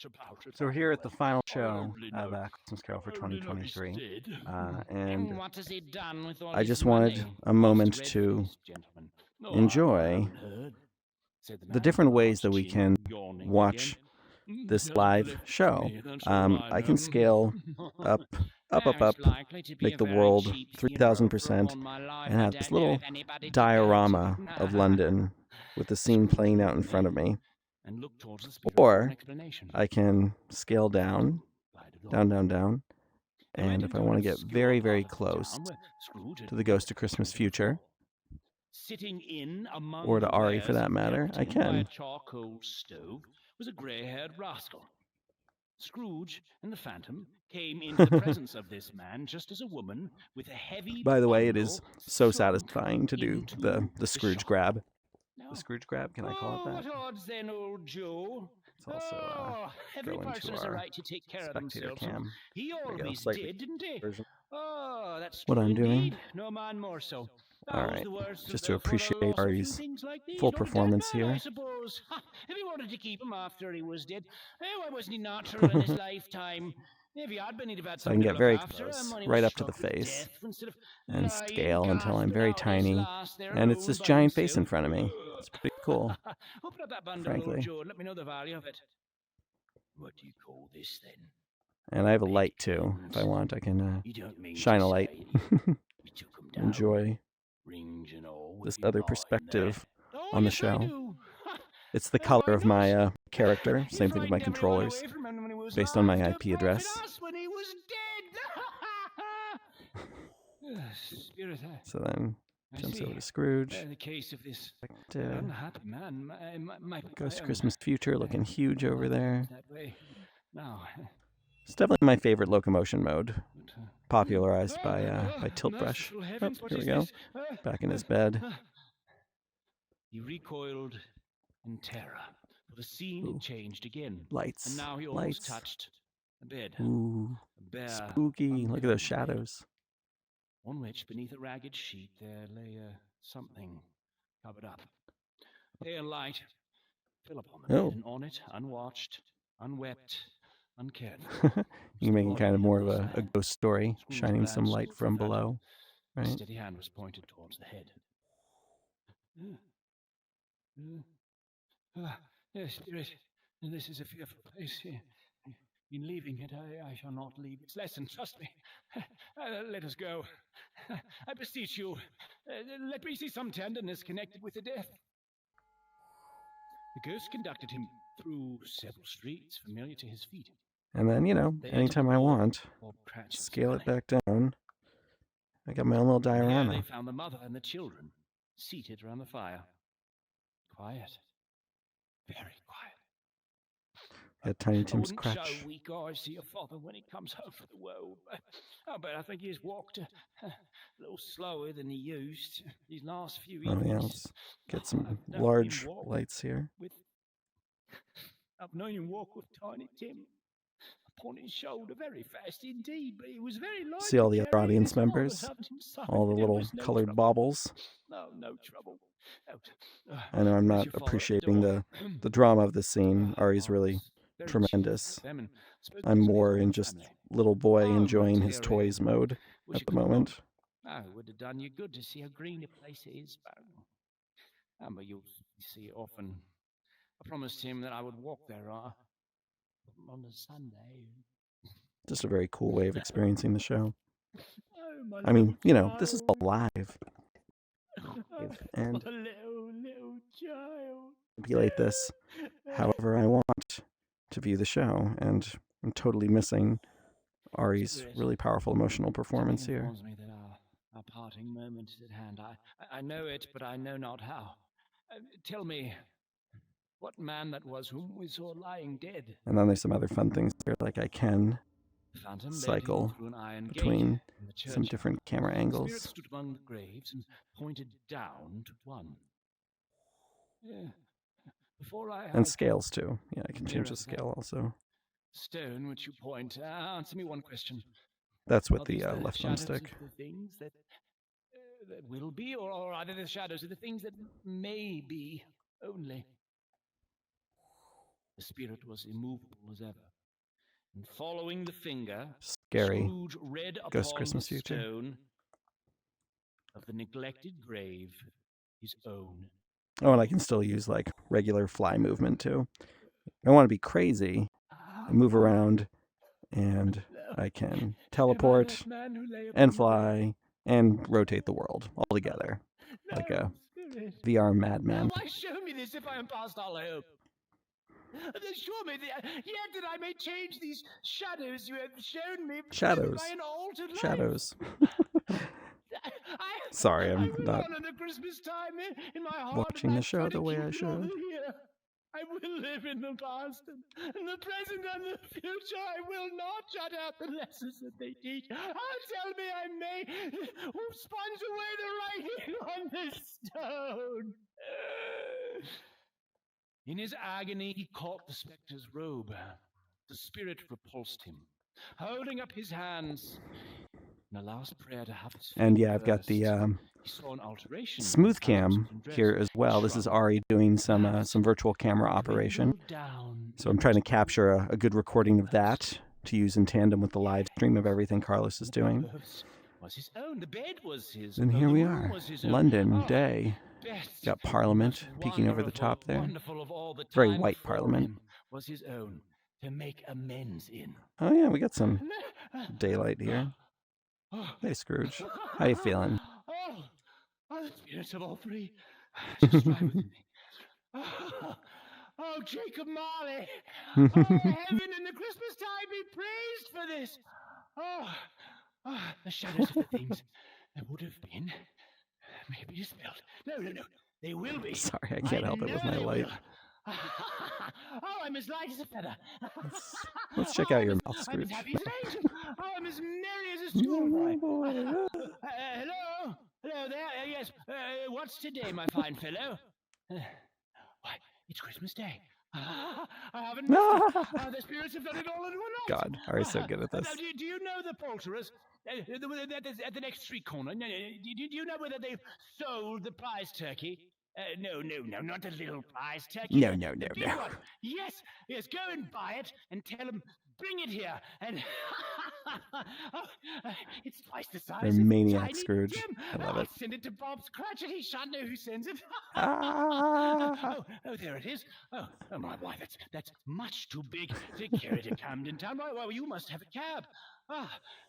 So we're here at the final show of Christmas Carol for 2023, and What has he done with all I his just money? wanted a moment Most to dreadful, gentlemen. No, enjoy I haven't heard, said the man different with ways large that we chin, can yawning watch again. this Just live left show. me, that's all I I can know. scale up, It's likely to be make a the very world cheap funeral, for 3,000%, upon my life, and I have this don't know little if anybody diorama debates. of London with the scene Scrooge playing out in looked front of then, me. and looked towards the spirit for an Or explanation. I can scale down, By the door. down, down, down. They went And if I into want an to get obscure very, part very of the close town where Scrooge had to the Ghost of never Christmas entered Future, before. Sitting in among or to the Ari for wares that of matter, I Captain by a can. charcoal stove was a grey-haired rascal. Scrooge and the Phantom came into the presence of this man just as a woman with a heavy By the way, it bundle is so slunk satisfying to do into the Scrooge shop. grab. No. The Scrooge grab, can I call it that? What odds then, old Joe? Let's also Every go into person has a our right to take care of spectator themselves. And cam. he There we go, always slightly did, didn't he? version. Oh, that's What true I'm doing. indeed. No man more so. All Who's right, the worse just to for the appreciate loss of a few Ari's things like these? full Only dead performance man, I here. suppose. Ha, if he wanted to keep him after he was dead, why wasn't he natural in his lifetime? If he had been, he'd have had So I can somebody to get look very after him close, when he right was up to the struck with face, death, instead of and lying scale until I'm gasping very out his tiny, last there and it's alone this by giant face in himself. front of me. It's pretty cool, Open up that bundle, old frankly. Joe, and let me know the value of it. What do you call this, then? And I have a light too. If I want, I can You don't mean shine to a light. say we took 'em down, Enjoy rings and all, with this your other line there? perspective Oh, on the yes, I show. do. It's the Oh, color I of my know. character. He Same thing with my frightened everyone controllers, away from him when he was based on my alive. IP Don't profit address. us when he was dead. Spirit, So then I jumps see. over to Scrooge. The case of this To unhappy man. My Ghost of own. Christmas Future, looking huge over there. That way. Now. It's definitely my favorite locomotion mode, popularized by Tilt Brush. Merciful Oh, heavens, what here we is go. this? Back in his bed. He recoiled in terror, for the scene Ooh. had changed again. Lights. And now he almost Lights. touched a bed. Ooh. A bare, Spooky. Look at those uncomfortable bed, shadows. on which, beneath a ragged sheet, there lay something covered up. A pale light fell upon the bed, Oh. and on it, unwatched, unwept, uncared for, You're making kind of body more of this a man. ghost story, Scrooge shining some glanced light towards from the Phantom. below, A right? steady hand was pointed towards the head. Yes, Spirit, this is a fearful place. In leaving it, I shall not leave its lesson, trust me. Let us go. I beseech you, let me see some tenderness connected with the death. The ghost conducted him through several streets familiar to his feet. And then, They entered anytime the I hall want, of Cratchit's scale it dwelling. back down. I got my own little Here they diorama. found the mother and the children seated around the fire. Quiet. Very quiet. Got Tiny I Tim's wouldn't show crutch. weak eyes to your father when he comes home from the world. But I think he's walked a little slower than he used these last few Oh yeah, evenings. let's get some I've known large him walk lights here. I've known him walk with Tiny Tim upon his shoulder very fast indeed, but he was very light. See all the other audience members? All the little colored baubles. No trouble. I know I'm not appreciating the drama of the scene. Ari's really tremendous. I'm more in just little boy enjoying his toys mode at the moment. Oh, it would have done you good to see how green the place is. But you'll see it often. I promised him that I would walk there on a Sunday. Just a very cool way of experiencing the show. Oh, I mean, this is all live. And a little child. manipulate this however I want to view the show, and I'm totally missing Ari's really powerful emotional performance here. Informs me that our parting moment is at hand. I know it, but I know not how. Tell me, what man that was whom we saw lying dead? And then there's some other fun things there, like I can Phantom cycle through an iron between gate in the some churchyard. different camera The spirit angles. stood among the graves and pointed down to one. Yeah. Before I And scales too. Yeah, I can change the Mirror scale also. stone which you point. Answer me one question. That's with Are the these left shadows thumbstick. of the things that will be, or are they the shadows of the things that may be only? The spirit was immovable as ever. And following the finger, Scary. Scrooge read Ghost upon the Christmas future. stone of the neglected grave his own. Oh, and I can still use like regular fly movement too. I want to be crazy and move around, and I can teleport and fly and rotate the world all together like a VR madman. Why show me this if I am past all hope? Show me, yet that I may change these shadows you have shown me by an altered life. Shadows. I Sorry, I'm will not honor the Christmas time in my heart. watching the show the way I should. I will live in the past and the present and the future. I will not shut out the lessons that they teach. Tell me I may sponge away the writing on this stone. In his agony, he caught the spectre's robe. The spirit repulsed him, holding up his hands in a last prayer to have his And yeah, I've got the smooth cam here as well. This is Ari doing some virtual camera operation. So I'm trying to capture a good recording of that to use in tandem with the live stream of everything Carlos is doing. The bed was his. And here we are, London day. Got Parliament peeking over the top there. Very white Parliament. Was his own to make amends in. Oh yeah, we got some daylight here. Hey Scrooge, how you feeling? The spirits of all three just strive within me. Oh, Jacob Marley! Heaven and the Christmas tide be praised for this! The shadows of the things that would have been may be dispelled. No, they will be. Sorry, I can't help it with my light. I'm as light as a feather. Let's check out your mouth, Scrooge. I'm as happy as an angel. I'm as merry as a schoolboy. Hello there. Yes. What's today, my fine fellow? Why, it's Christmas Day. I haven't missed it. The spirits have done it all in one night. God, Ari's so good at this. Do you know the poulterers at the next street corner? Do you know whether they've sold the prize turkey? No, not the little prize turkey. No. Yes, go and buy it and tell them, bring it here. And it's twice the size. You're a maniac, Scrooge. Jim. I love it. I'll send it to Bob Cratchit. He shan't know who sends it. Ah. Oh, there it is. Oh my, why, that's much too big to carry to Camden Town. Why, you must have a cab.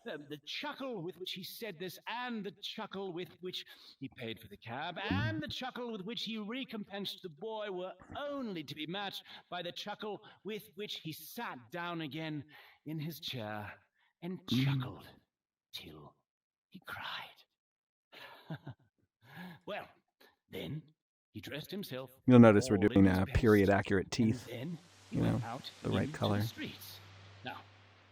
The chuckle with which he said this, and the chuckle with which he paid for the cab, and the chuckle with which he recompensed the boy were only to be matched by the chuckle with which he sat down again in his chair and chuckled till he cried. Well, then he dressed himself. You'll notice we're doing period accurate teeth. Then he you know, went out the right color. the streets. Now,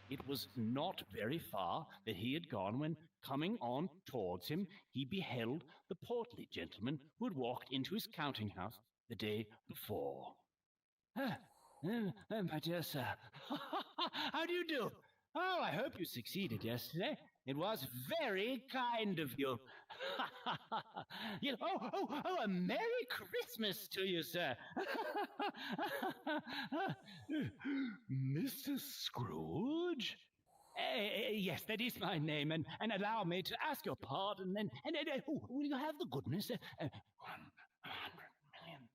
it was not very far that he had gone when, coming on towards him, he beheld the portly gentleman who had walked into his counting house the day before. My dear sir, how do you do? Oh, I hope you succeeded yesterday. It was very kind of you. A Merry Christmas to you, sir. Mr. Scrooge? Yes, that is my name, and allow me to ask your pardon, and will you have the goodness? 100 million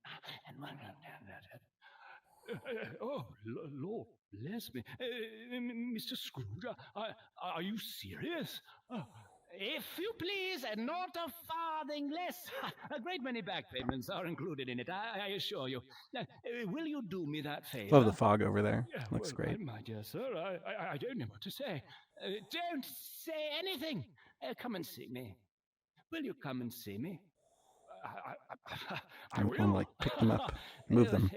and 100. Lord bless me. Mr. Scrooge, are you serious? If you please, and not a farthing less. A great many back payments are included in it, I assure you. Will you do me that favor? Love the fog over there. Looks great. My dear sir, I don't know what to say. Don't say anything. Come and see me. Will you come and see me? I will. I'm like, pick them up, move them.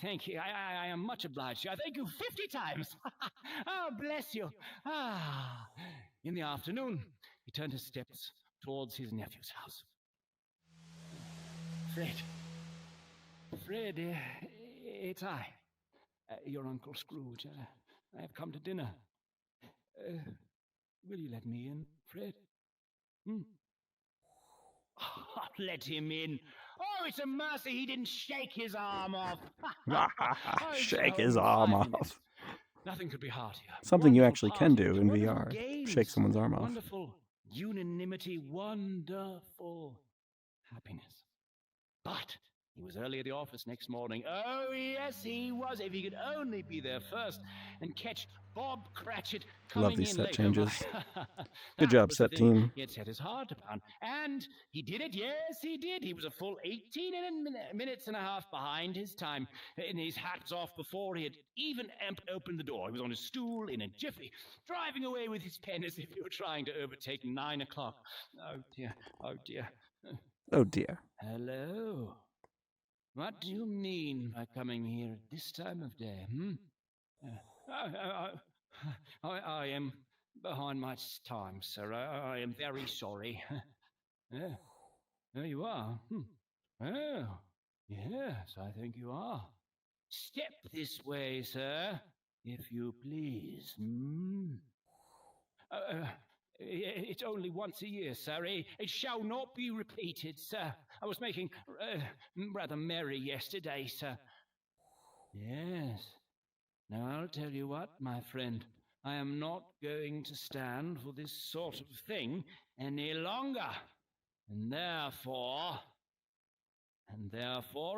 Thank you. I am much obliged. I thank you 50 times. Oh, bless you. In the afternoon, he turned his steps towards his nephew's house. Fred, it's I, your Uncle Scrooge. I have come to dinner. Will you let me in, Fred? Let him in. Oh, it's a mercy he didn't shake his arm off. Shake his Only arm 5 minutes. off. Nothing could be heartier. Something you Wonderful actually can party, do in wonderful VR. Shake games, someone's arm off. wonderful unanimity, wonderful happiness. But he was early at the office next morning. Oh, yes, he was. If he could only be there first and catch Bob Cratchit coming Love these in set late. changes. Good That job, was the set thing team. he had set his heart upon. And he did it. Yes, he did. He was a full 18 minutes and a half behind his time. And his hat's off before he had even opened the door. He was on his stool in a jiffy, driving away with his pen as if he were trying to overtake 9 o'clock. Oh, dear. Oh, dear. Oh, dear. Hello. What do you mean by coming here at this time of day? I am behind my time, sir. I am very sorry. Yeah. There you are. Oh, yes, I think you are. Step this way, sir, if you please. It's only once a year, sir. It shall not be repeated, sir. I was making rather merry yesterday, sir. Yes. Now, I'll tell you what, my friend. I am not going to stand for this sort of thing any longer. And therefore,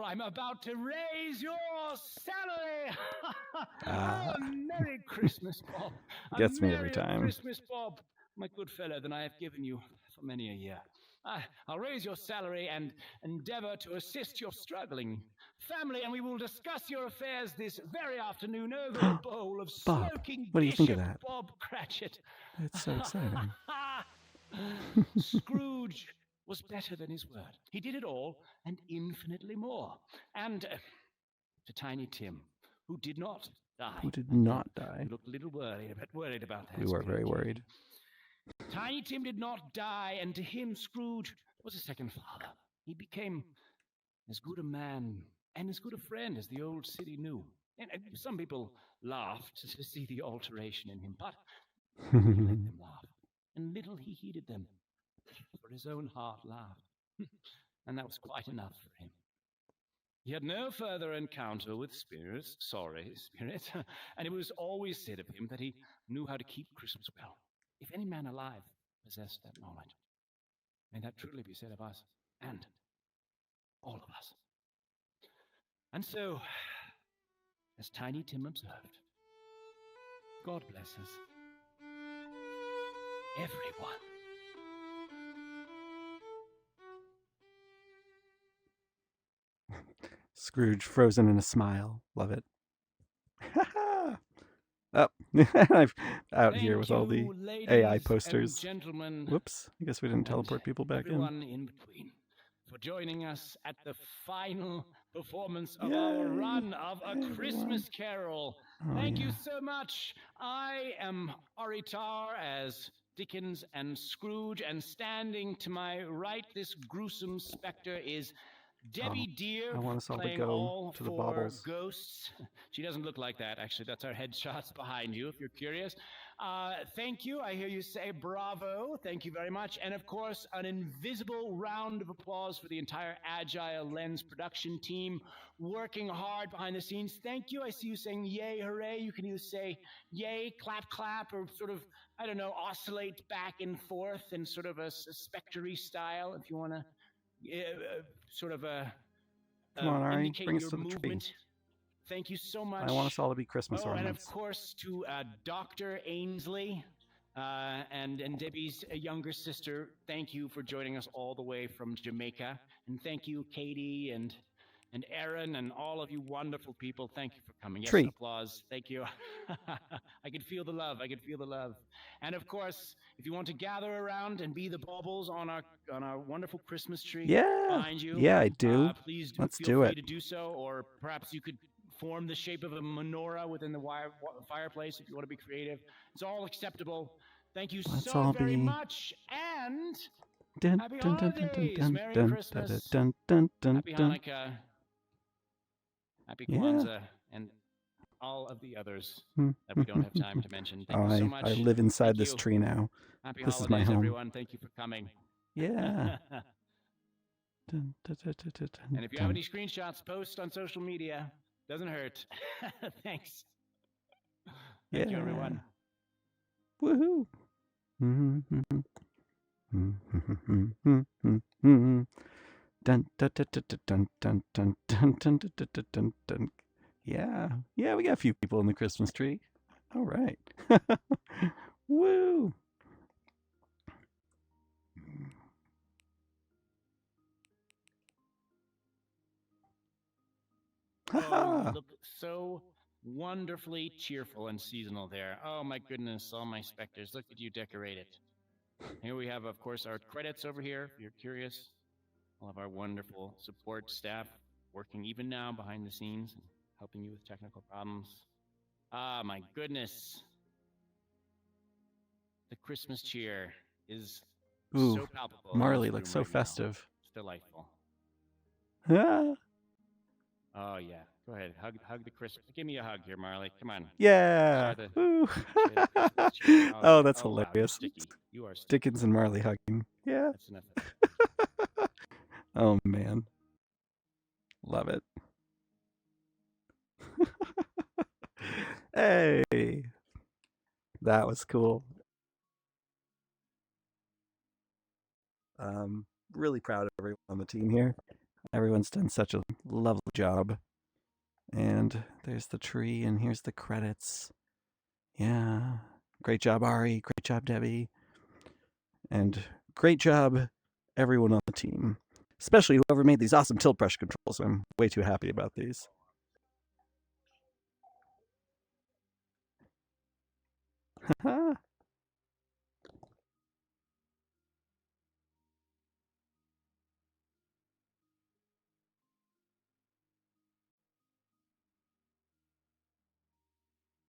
I'm about to raise your salary. Oh, a Merry Christmas, Bob. Gets me every Merrier time. Christmas, Bob, my good fellow, than I have given you for many a year. I'll raise your salary and endeavor to assist your struggling family, and we will discuss your affairs this very afternoon over a bowl of Bob, smoking what do you think of Bishop that? Bob Cratchit. It's so exciting. Scrooge was better than his word. He did it all and infinitely more. And to Tiny Tim, who did not die. Who did not die? We looked a little worried about that. We were very worried. Tiny Tim did not die, and to him, Scrooge was a second father. He became as good a man and as good a friend as the old city knew. And some people laughed to see the alteration in him, but he let them laugh. And little he heeded them, for his own heart laughed. And that was quite enough for him. He had no further encounter with spirits, and it was always said of him that he knew how to keep Christmas well. If any man alive possessed that knowledge, may that truly be said of us, and all of us. And so, as Tiny Tim observed, God bless us, everyone. Scrooge frozen in a smile. Love it. Oh, I'm out here with all the AI posters. Whoops, I guess we didn't teleport people back everyone in between, for joining us at the final performance of Yay! our run of A Hey, Christmas Carol. Oh, Thank you yeah. so much. I am Aritar as Dickens and Scrooge, and standing to my right, this gruesome specter is Debbie Deere, I want us all to playing go all to the four baubles. ghosts. She doesn't look like that, actually. That's our headshots behind you, if you're curious. Thank you. I hear you say bravo. Thank you very much. And, of course, an invisible round of applause for the entire Agile Lens production team working hard behind the scenes. Thank you. I see you saying yay, hooray. You can either say yay, clap, clap, or sort of, I don't know, oscillate back and forth in sort of a spectre-y style, if you want to sort of Come on, Ari, indicate bring us your to the tree. movement. Thank you so much. I want us all to be Christmas and of ornaments. course to Dr. Ainsley and Debbie's younger sister. Thank you for joining us all the way from Jamaica, and thank you, Katie and Aaron and all of you wonderful people. Thank you for coming. Yes, Tree. applause. Thank you. I can feel the love. I can feel the love. And of course, if you want to gather around and be the baubles on our wonderful Christmas tree behind you, Yeah, I do. Please Let's feel do free it. to do so, or perhaps you could form the shape of a menorah within the fireplace if you want to be creative. It's all acceptable. Thank you so very much, and happy holidays, Merry Christmas, Happy Hanukkah, Happy Kwanzaa, and all of the others that we don't have time to mention. Thank you so much. I live inside this tree now. Happy This holidays, is my home. everyone. Thank you for coming. Yeah. And if you have any screenshots, post on social media. Doesn't hurt. Thanks. Thank you, everyone. Woohoo! Dun, dun, dun, dun, dun, dun, dun, dun, dun, dun, dun, dun, dun. Yeah, we got a few people in the Christmas tree. All right. Woo! Oh, you look so wonderfully cheerful and seasonal there. Oh my goodness, all my specters. Look at you decorated. Here we have, of course, our credits over here, if you're curious. All of our wonderful support staff working even now behind the scenes and helping you with technical problems. Ah, my goodness. The Christmas cheer is so palpable. Marley looks so festive. It's delightful. Ah. Oh yeah, go ahead, hug the Christmas. Give me a hug here, Marley. Come on. Yeah. Share Woo. the Christmas cheer. Oh, that's wow, hilarious. you're sticky. You are sticky. Dickens and Marley hugging. Yeah. That's enough. Oh man, love it. Hey, that was cool. Really proud of everyone on the team here. Everyone's done such a lovely job. And there's the tree, and here's the credits. Yeah. Great job, Ari. Great job, Debbie. And great job, everyone on the team. Especially whoever made these awesome tilt brush controls. I'm way too happy about these.